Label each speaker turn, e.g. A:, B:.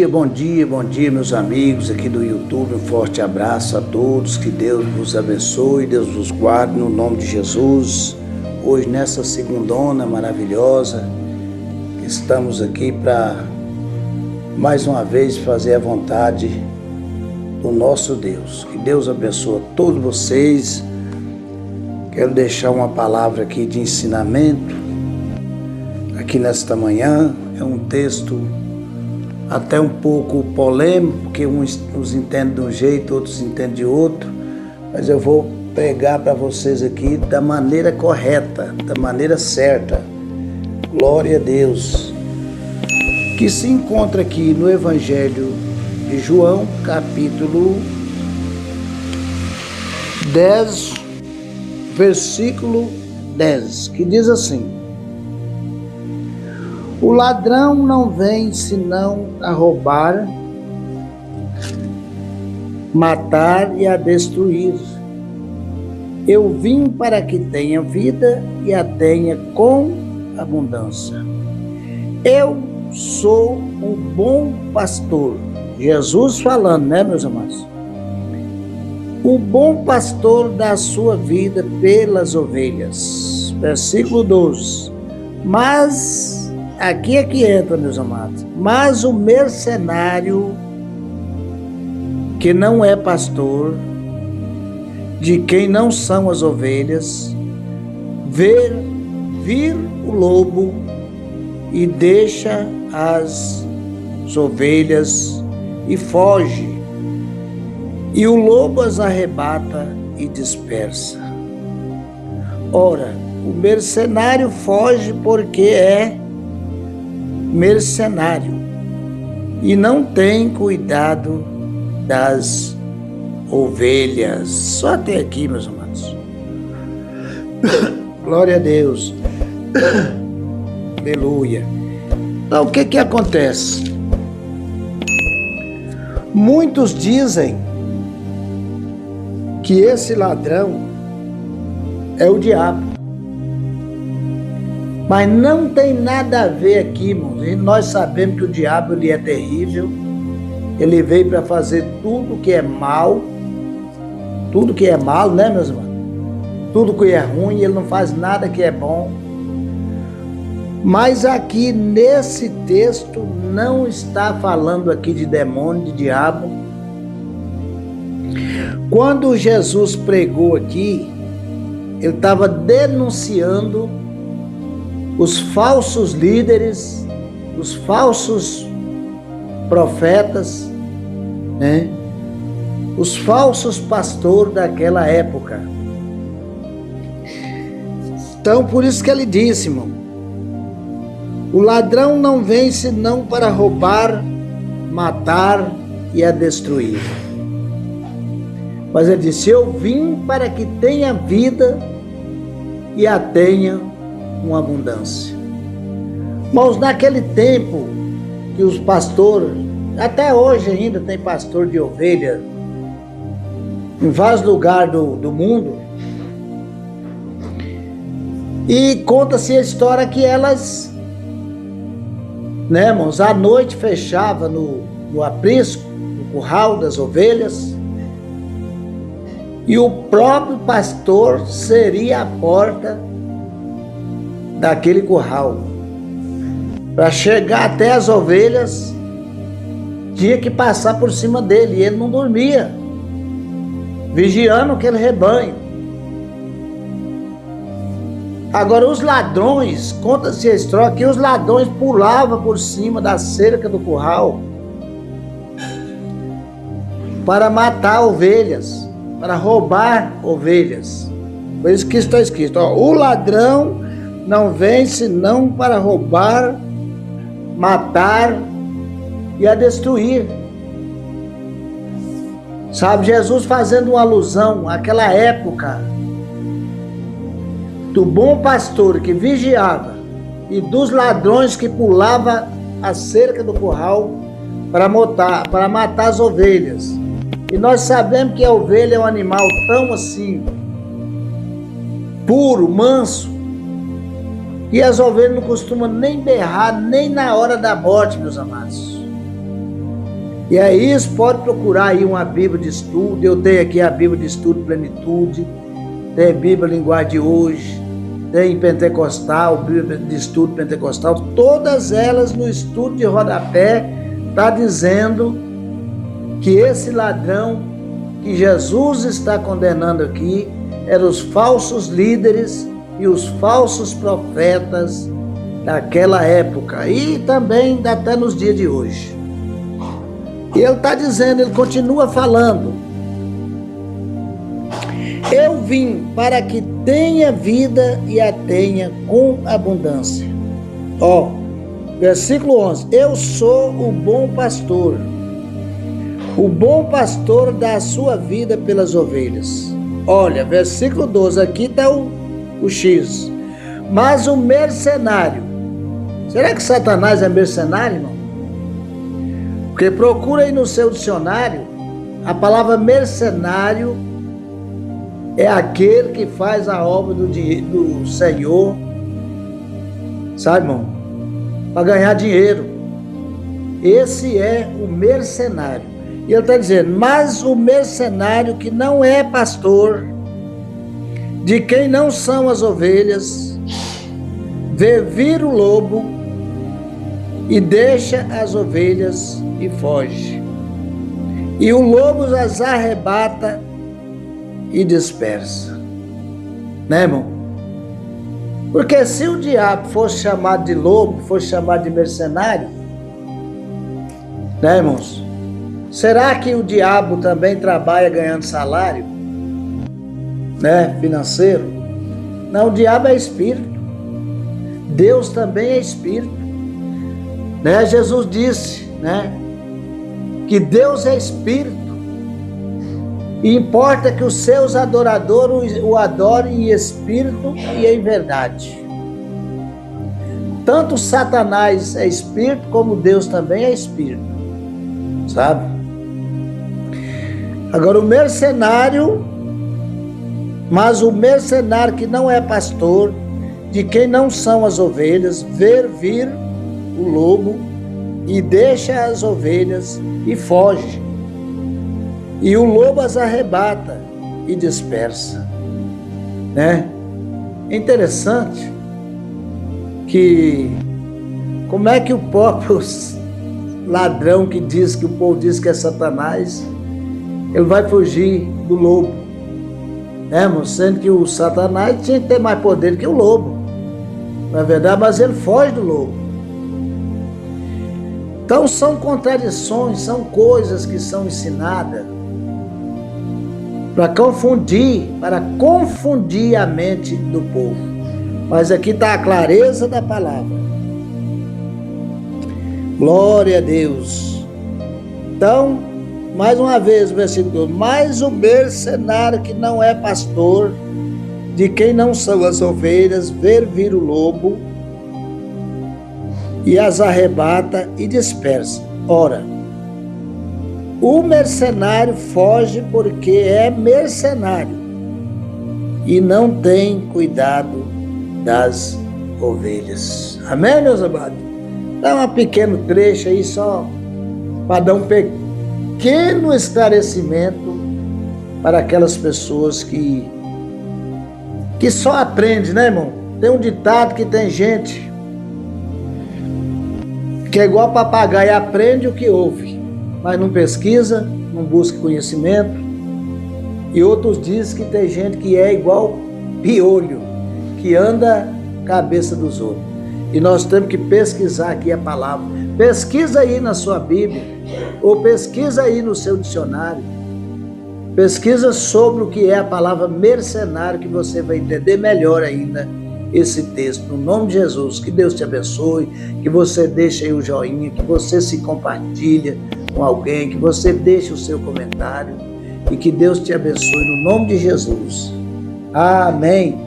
A: bom dia, meus amigos aqui do YouTube. Um forte abraço a todos, que Deus vos abençoe, Deus vos guarde no nome de Jesus. Hoje, nessa segundona maravilhosa, estamos aqui para mais uma vez fazer a vontade do nosso Deus. Que Deus abençoe a todos vocês. Quero deixar uma palavra aqui de ensinamento aqui nesta manhã. É um texto até um pouco polêmico, porque uns entendem de um jeito, outros entendem de outro, mas eu vou pregar para vocês aqui da maneira correta, da maneira certa. Glória a Deus. Que se encontra aqui no Evangelho de João, capítulo 10, versículo 10, que diz assim: o ladrão não vem senão a roubar, matar e a destruir. Eu vim para que tenha vida e a tenha com abundância. Eu sou o bom pastor. Jesus falando, né, meus amados? O bom pastor dá a sua vida pelas ovelhas. Versículo 12. Mas aqui é que entra, meus amados. Mas o mercenário, que não é pastor, de quem não são as ovelhas, vê vir o lobo e deixa as ovelhas e foge. E o lobo as arrebata e dispersa. Ora, o mercenário foge porque é mercenário e não tem cuidado das ovelhas. Só até aqui, meus amados. Glória a Deus. Aleluia. Então, o que acontece? Muitos dizem que esse ladrão é o diabo. Mas não tem nada a ver aqui, irmãos. E nós sabemos que o diabo ele é terrível. Ele veio para fazer tudo que é mal. Tudo que é mal, né, meus irmãos? Tudo que é ruim, ele não faz nada que é bom. Mas aqui nesse texto não está falando aqui de demônio, de diabo. Quando Jesus pregou aqui, ele estava denunciando os falsos líderes, os falsos profetas, né? Os falsos pastores daquela época. Então, por isso que ele disse, irmão, o ladrão não vem senão para roubar, matar e a destruir. Mas ele disse: eu vim para que tenha vida e a tenha com abundância. Irmãos, naquele tempo que os pastores, até hoje ainda tem pastor de ovelha em vários lugares do mundo, e conta-se a história que elas, né, irmãos, à noite fechava no aprisco, no curral das ovelhas, e o próprio pastor seria a porta daquele curral. Para chegar até as ovelhas, tinha que passar por cima dele, e ele não dormia, vigiando aquele rebanho. Agora, os ladrões, conta-se a história que os ladrões pulavam por cima da cerca do curral para matar ovelhas, para roubar ovelhas. Por isso que está escrito, ó, o ladrão não vem senão para roubar, matar e a destruir. Sabe, Jesus fazendo uma alusão àquela época do bom pastor que vigiava e dos ladrões que pulavam a cerca do curral para matar as ovelhas. E nós sabemos que a ovelha é um animal tão assim, puro, manso, e as ovelhas não costumam nem berrar, nem na hora da morte, meus amados. E é isso, pode procurar aí uma Bíblia de estudo. Eu tenho aqui a Bíblia de estudo Plenitude, tem a Bíblia Linguagem de Hoje, tem Pentecostal, Bíblia de estudo Pentecostal, todas elas no estudo de rodapé está dizendo que esse ladrão que Jesus está condenando aqui eram os falsos líderes e os falsos profetas daquela época e também até nos dias de hoje. E ele está dizendo, ele continua falando: eu vim para que tenha vida e a tenha com abundância. Ó, versículo 11: eu sou o bom pastor. O bom pastor dá a sua vida pelas ovelhas. Olha, versículo 12, aqui está o X. Mas o mercenário, será que Satanás é mercenário, irmão? Porque procura aí no seu dicionário, a palavra mercenário é aquele que faz a obra do Senhor, sabe, irmão? Para ganhar dinheiro. Esse é o mercenário. E ele está dizendo, mas o mercenário que não é pastor, de quem não são as ovelhas, vê vir o lobo e deixa as ovelhas e foge. E o lobo as arrebata e dispersa. Né, irmão? Porque se o diabo fosse chamado de lobo, fosse chamado de mercenário, né, irmãos? Será que o diabo também trabalha ganhando salário, né, financeiro? Não, o diabo é espírito. Deus também é espírito. Né? Jesus disse, né, que Deus é espírito. E importa que os seus adoradores o adorem em espírito e em verdade. Tanto Satanás é espírito, como Deus também é espírito. Sabe? Agora o mercenário, mas o mercenário que não é pastor, de quem não são as ovelhas, vê vir o lobo e deixa as ovelhas e foge. E o lobo as arrebata e dispersa. Né? É interessante que como é que o próprio ladrão que diz que o povo diz que é Satanás, ele vai fugir do lobo, né, irmão? Sendo que o Satanás tinha que ter mais poder que o lobo, não é verdade? Mas ele foge do lobo. Então são contradições, são coisas que são ensinadas para confundir a mente do povo. Mas aqui está a clareza da palavra. Glória a Deus. Então, mais uma vez o versículo: mas o mercenário que não é pastor, de quem não são as ovelhas, vê vir o lobo e as arrebata e dispersa. Ora, o mercenário foge porque é mercenário e não tem cuidado das ovelhas. Amém, meus amados? Dá um pequeno trecho aí só para dar um pequeno esclarecimento para aquelas pessoas que só aprendem, né, irmão? Tem um ditado que tem gente que é igual papagaio, aprende o que ouve, mas não pesquisa, não busca conhecimento. E outros dizem que tem gente que é igual piolho, que anda cabeça dos outros. E nós temos que pesquisar aqui a palavra. Pesquisa aí na sua Bíblia, ou pesquisa aí no seu dicionário. Pesquisa sobre o que é a palavra mercenário, que você vai entender melhor ainda esse texto. No nome de Jesus, que Deus te abençoe, que você deixe aí o joinha, que você se compartilha com alguém, que você deixe o seu comentário e que Deus te abençoe no nome de Jesus. Amém.